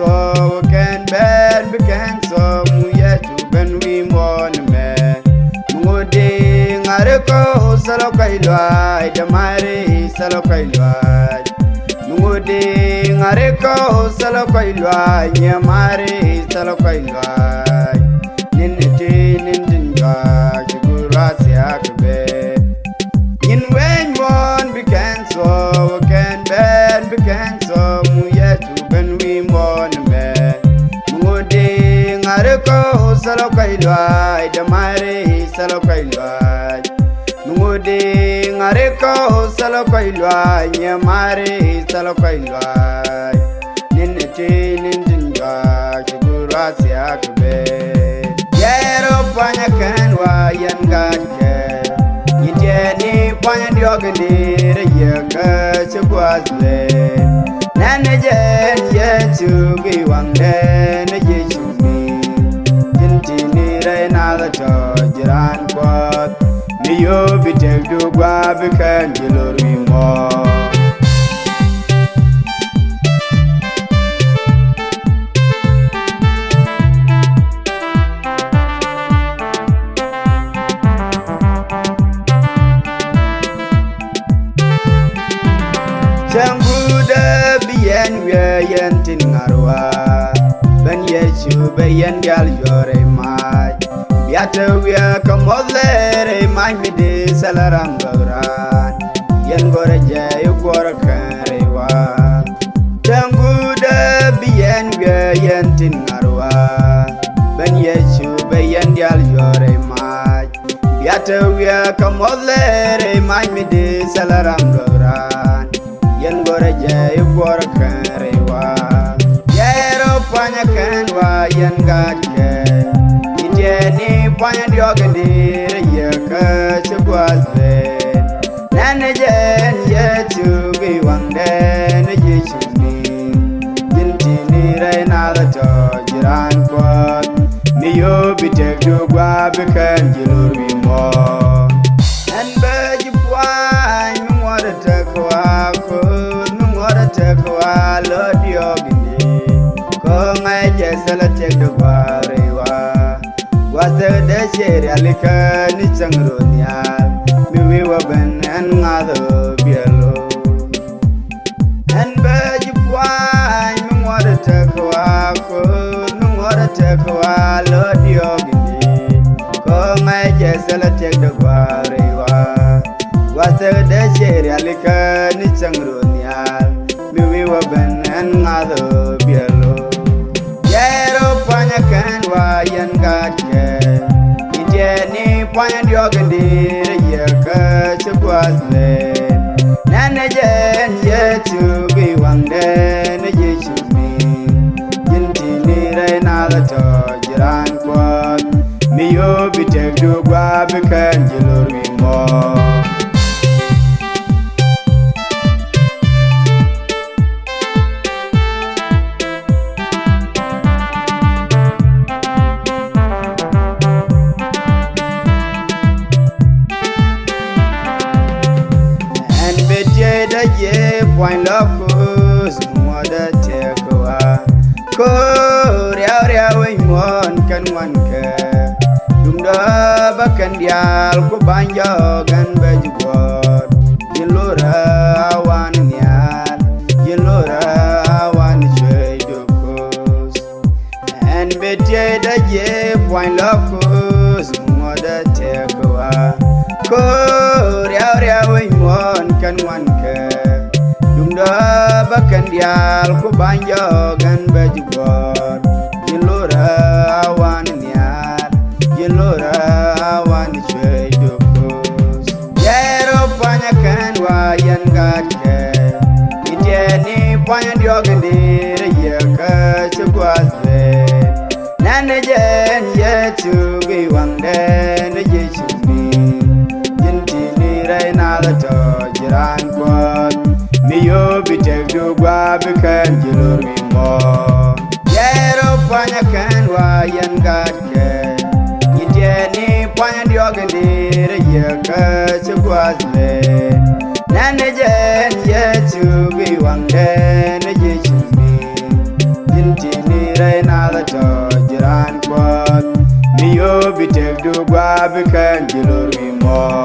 so can ben be can so mu ye tu ben we mon me ngode ngare ko salo kai lwa de mare salo kai lwa ngode ngare ko salo kai lwa nye mare salo kai lwa ninete nindinga chigura siakbe in when one be can so can ben be can so mu ye tu ben we mon me ngode ngare ko salo kai lwa de mare salo kai lwa ngode ngare ko salo kai lwa nye mare salo kai lwa ninete nindinga chigura siakbe yero panya kanwa yangake yiteni panya diogandire yaka chkwazle nanajen yetu giwangde na yechumi tintini reina the tojiran kwat miyo bitegdu gwa bikan jilori mo Changuda bien yen tin ngarwa ben yechu ben gal yore mai biata wia kamodlere mai mide salaram gauran yen gore jay gore karewa Changuda bien yen tin ngarwa ben yechu ben gal yore mai biata wia kamodlere mai mide salaram gauran yen gore jay gore karewa yero panya kanwa yen gake iteni panya diogandire yaka chkwazle nanajen yetu giwangde na yechumi tintini reina the tojiran kwat miyo bitegdu gwa bikan jilur wimo tekwa lo diogini ko ngai jesala tekdo barewa wase de sheri alika ni changronia mi wiwa ben en ngado bielo en beji pwa mi ngore tekwa ko mi ngore tekwa lo diogini ko ngai jesala tekdo barewa wase de sheri alika ni changronia mi wiwa ben en ngado bielo yero panya kanwa yen gake iteni panya diogandire yaka chkwazle nanajen yetu giwangde na yechumi yintini reina the tojiran kwat miyo bitegdu gwa bikan jilur wimo ye point locus moda tekwa ko ria we mon kan wan ke dumda bakan dial ko banjo gan bejbor yelora awan nial yelora awan chedokos and betje da ye point locus moda tekwa ko ria we mon kan wan ke bakan dial ko banjo gan bejbor yelora awan niar yelora awan chedokos yero panya kanwa yen gake iteni panya diogandire yaka chkwazle nanajen yetu giwangde na yechumi yintini reina the tojiran kwat miyo bitegdu gwa bikan jilur wimo yero panya kanwa yen gake iteni panya diogandire yaka chkwazle nanajen yetu giwangde na yechumi yintini bikan jilor wi mo